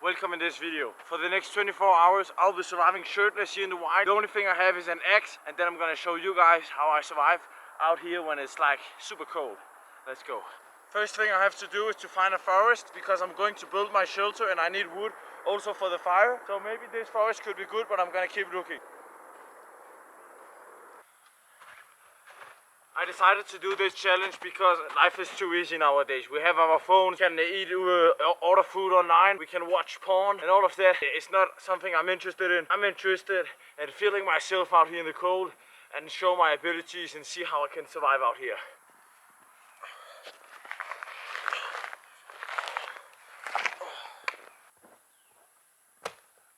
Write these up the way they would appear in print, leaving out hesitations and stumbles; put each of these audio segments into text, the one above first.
welcome in this video. For the next 24 hours I'll be surviving shirtless here in the wild. The only thing I have is an axe, and then I'm gonna show you guys how I survive out here when it's like super cold. Let's go. First thing I have to do is to find a forest, because I'm going to build my shelter and I need wood also for the fire. So maybe this forest could be good, but I'm gonna keep looking. I decided to do this challenge because life is too easy nowadays. We have our phone, we can eat, order food online, we can watch porn and all of that. It's not something I'm interested in. I'm interested in feeling myself out here in the cold and show my abilities and see how I can survive out here.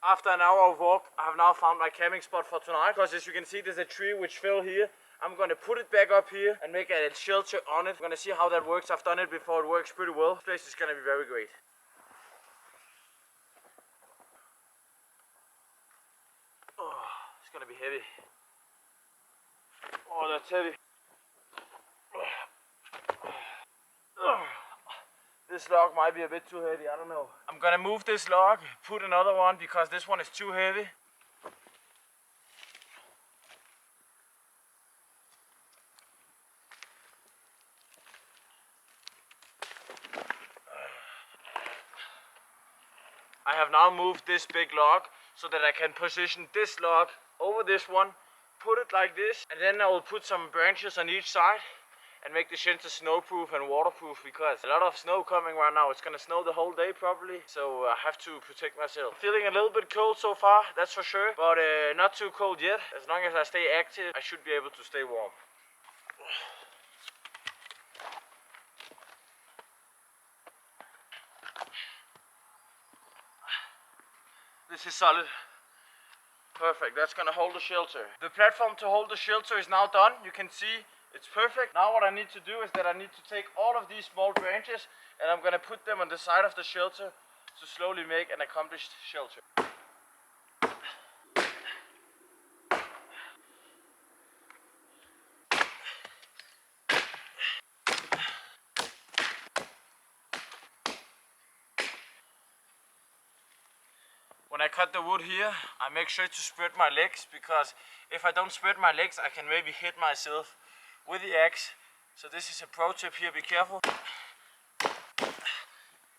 After an hour of walk, I have now found my camping spot for tonight, because as you can see there's a tree which fell here. I'm gonna put it back up here and make a shelter on it. I'm gonna see how that works. I've done it before, it works pretty well. This place is gonna be very great. Oh, it's gonna be heavy. Oh, that's heavy. This log might be a bit too heavy, I don't know. I'm gonna move this log, put another one, because this one is too heavy. I have now moved this big log so that I can position this log over this one, put it like this, and then I will put some branches on each side and make the shelter snowproof and waterproof, because a lot of snow coming right now. It's gonna snow the whole day probably, so I have to protect myself. Feeling a little bit cold so far, that's for sure, but not too cold yet. As long as I stay active, I should be able to stay warm. This is solid. Perfect, that's gonna hold the shelter. The platform to hold the shelter is now done. You can see it's perfect. Now what I need to do is that I need to take all of these small branches and I'm gonna put them on the side of the shelter to slowly make an accomplished shelter. When I cut the wood here, I make sure to spread my legs, because if I don't spread my legs, I can maybe hit myself with the axe. So this is a pro tip here, be careful.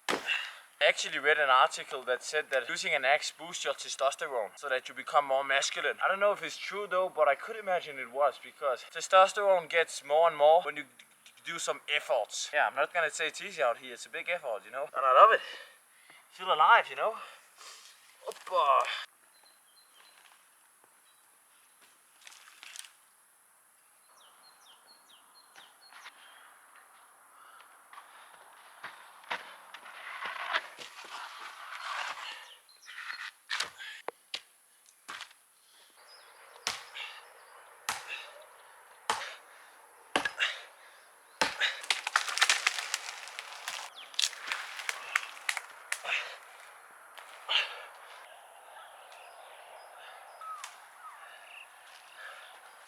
I actually read an article that said that using an axe boosts your testosterone so that you become more masculine. I don't know if it's true though, but I could imagine it was, because testosterone gets more and more when you do some efforts. Yeah, I'm not gonna say it's easy out here, it's a big effort, you know. And I love it. Feel alive, you know. Oppa.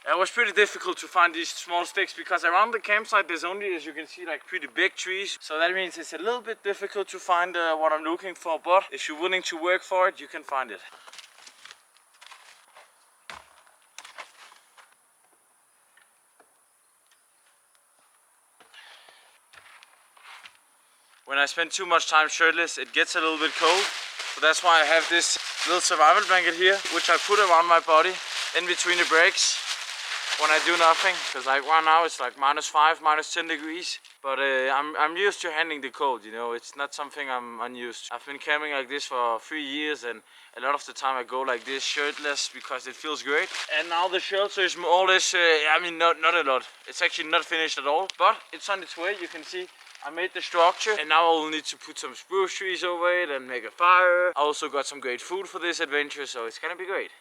It was pretty difficult to find these small sticks, because around the campsite there's only, as you can see, like pretty big trees. So that means it's a little bit difficult to find what I'm looking for, but if you're willing to work for it, you can find it. When I spend too much time shirtless, it gets a little bit cold. So that's why I have this little survival blanket here, which I put around my body in between the breaks when I do nothing, because like right now it's like -5, -10 degrees, but I'm used to handling the cold, you know. It's not something I'm unused to. I've been camping like this for 3 years, and a lot of the time I go like this shirtless because it feels great. And now the shelter is more or less, I mean not a lot. It's actually not finished at all, but it's on its way. You can see I made the structure, and now I will need to put some spruce trees over it and make a fire. I also got some great food for this adventure, so it's gonna be great.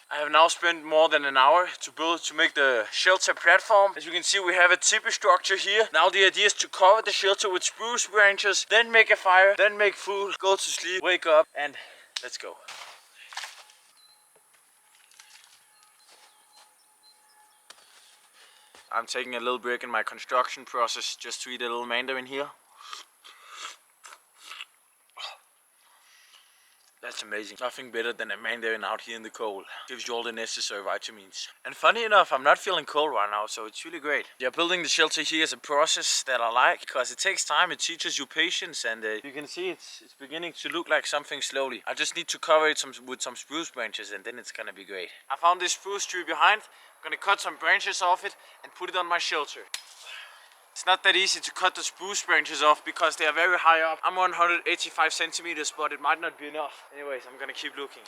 I have now spent more than an hour to make the shelter platform. As you can see, we have a tipi structure here. Now the idea is to cover the shelter with spruce branches, then make a fire, then make food, go to sleep, wake up, and let's go. I'm taking a little break in my construction process just to eat a little mandarin here. That's amazing. Nothing better than a mandarin out here in the cold. Gives you all the necessary vitamins. And funny enough, I'm not feeling cold right now, so it's really great. Yeah, building the shelter here is a process that I like because it takes time, it teaches you patience, and you can see it's beginning to look like something slowly. I just need to cover it with some spruce branches and then it's gonna be great. I found this spruce tree behind. I'm gonna cut some branches off it and put it on my shelter. It's not that easy to cut the spruce branches off because they are very high up. I'm 185 centimeters, but it might not be enough. Anyways, I'm gonna keep looking.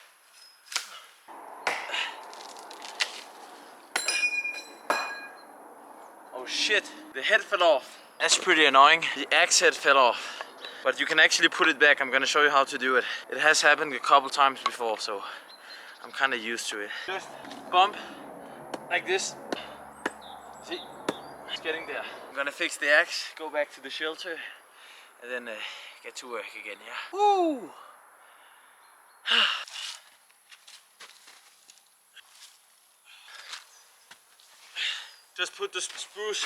Oh shit, the head fell off. That's pretty annoying. The axe head fell off. But you can actually put it back. I'm gonna show you how to do it. It has happened a couple times before, so I'm kinda used to it. Just bump like this. See? It's getting there. I'm gonna fix the axe, go back to the shelter, and then get to work again, yeah. Woo! Just put the spruce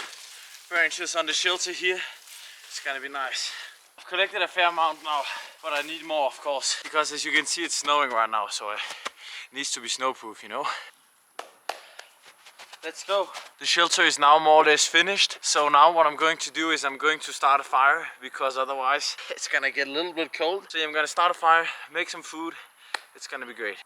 branches on the shelter here. It's gonna be nice. I've collected a fair amount now, but I need more, of course, because as you can see, it's snowing right now, so it needs to be snowproof, you know. Let's go. The shelter is now more or less finished. So now what I'm going to do is I'm going to start a fire because otherwise it's gonna get a little bit cold. So yeah, I'm gonna start a fire, make some food. It's gonna be great.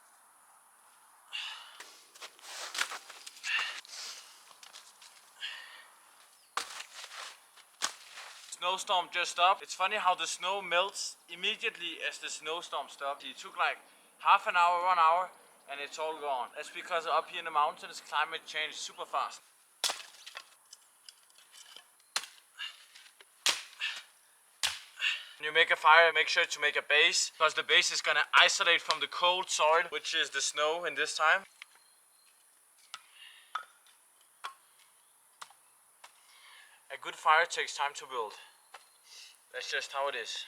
Snowstorm just stopped. It's funny how the snow melts immediately as the snowstorm stopped. It took like half an hour, 1 hour, and it's all gone. That's because up here in the mountains, climate changes super fast. When you make a fire, make sure to make a base, because the base is gonna isolate from the cold soil, which is the snow in this time. A good fire takes time to build. That's just how it is.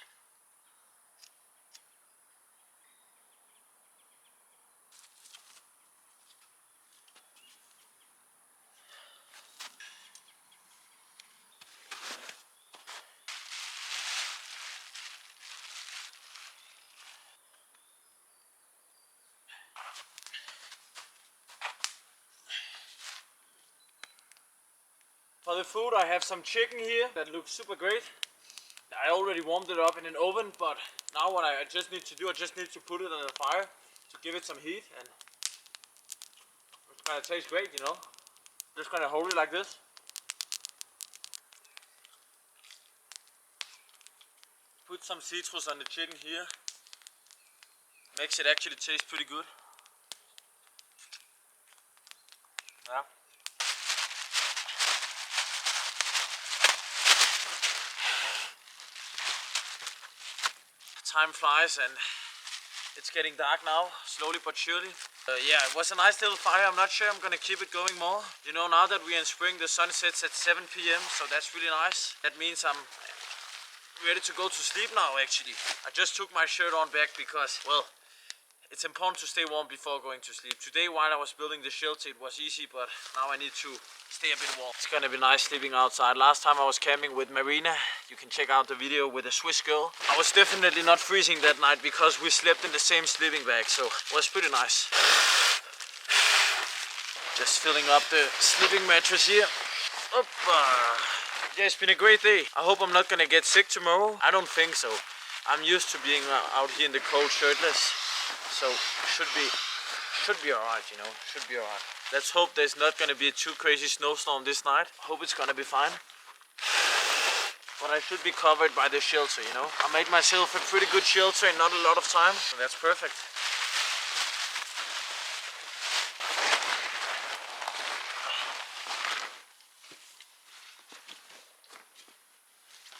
For the food, I have some chicken here that looks super great. I already warmed it up in an oven, but now what I just need to do, I just need to put it on the fire to give it some heat, and it's gonna taste great, you know. Just gonna hold it like this. Put some citrus on the chicken here. Makes it actually taste pretty good. Yeah. Time flies and it's getting dark now, slowly but surely. Yeah, it was a nice little fire. I'm not sure I'm gonna keep it going more. You know, now that we're in spring, the sun sets at 7 p.m, so that's really nice. That means I'm ready to go to sleep now, actually. I just took my shirt on back because, well, it's important to stay warm before going to sleep. Today, while I was building the shelter, it was easy, but now I need to stay a bit warm. It's gonna be nice sleeping outside. Last time I was camping with Marina, you can check out the video with a Swiss girl. I was definitely not freezing that night because we slept in the same sleeping bag, so it was pretty nice. Just filling up the sleeping mattress here. Yeah, it's been a great day. I hope I'm not gonna get sick tomorrow. I don't think so. I'm used to being out here in the cold shirtless. So should be alright, you know, should be alright. Let's hope there's not gonna be a too crazy snowstorm this night. Hope it's gonna be fine. But I should be covered by the shelter, you know. I made myself a pretty good shelter in not a lot of time, so that's perfect.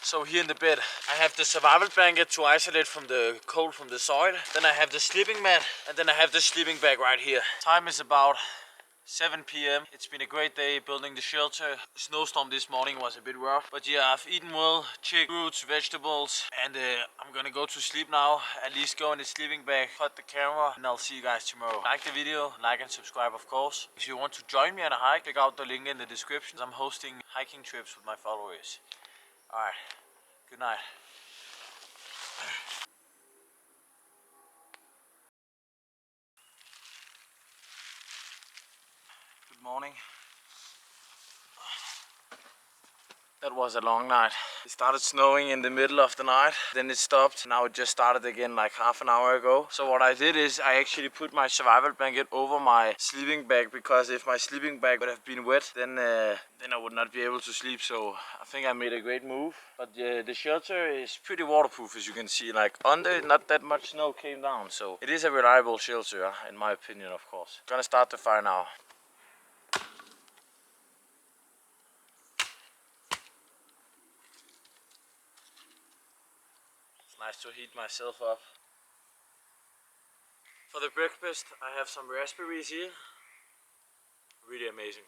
So here in the bed, I have the survival blanket to isolate from the cold from the soil. Then I have the sleeping mat, and then I have the sleeping bag right here. Time is about 7 p.m. It's been a great day building the shelter. Snowstorm this morning was a bit rough, but yeah, I've eaten well, chicken, fruits, vegetables, and I'm gonna go to sleep now. At least go in the sleeping bag, cut the camera, and I'll see you guys tomorrow. Like the video, like and subscribe of course. If you want to join me on a hike, check out the link in the description. I'm hosting hiking trips with my followers. Alright, good night. Good morning. That was a long night. It started snowing in the middle of the night, then it stopped. Now it just started again like half an hour ago. So what I did is I actually put my survival blanket over my sleeping bag, because if my sleeping bag would have been wet, then I would not be able to sleep. So I think I made a great move. But the shelter is pretty waterproof, as you can see. Like under it, not that much snow came down. So it is a reliable shelter, in my opinion, of course. Gonna start the fire now. Nice to heat myself up. For the breakfast, I have some raspberries here. Really amazing.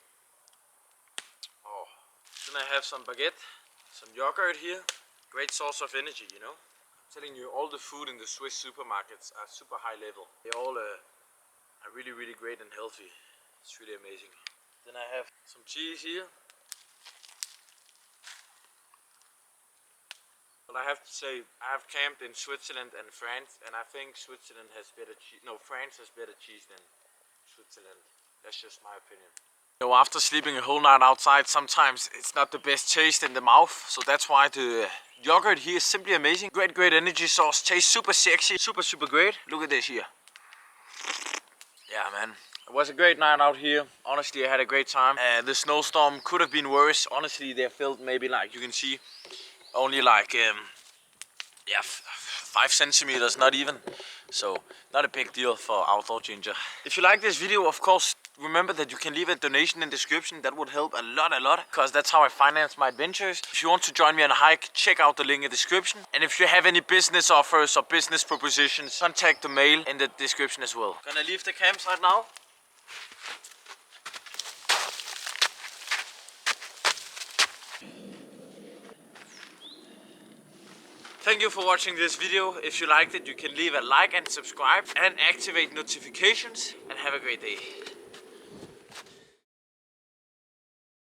Oh. Then I have some baguette, some yogurt here. Great source of energy, you know. I'm telling you, all the food in the Swiss supermarkets are super high level. They all are really, really great and healthy. It's really amazing. Then I have some cheese here. But I have to say, I have camped in Switzerland and France, and I think Switzerland has better cheese. No, France has better cheese than Switzerland. That's just my opinion. You know, after sleeping a whole night outside, sometimes it's not the best taste in the mouth. So that's why the yogurt here is simply amazing. Great energy source. Tastes super sexy. Super great. Look at this here. Yeah, man. It was a great night out here. Honestly, I had a great time. The snowstorm could have been worse. Honestly, they felt maybe, like you can see, only like 5 centimeters, not even. So not a big deal for outdoor ginger. If you like this video, of course, remember that you can leave a donation in the description. That would help a lot, because that's how I finance my adventures. If you want to join me on a hike, check out the link in the description. And if you have any business offers or business propositions, contact the mail in the description as well. Gonna leave the campsite now. Thank you for watching this video. If you liked it, you can leave a like and subscribe and activate notifications, and have a great day.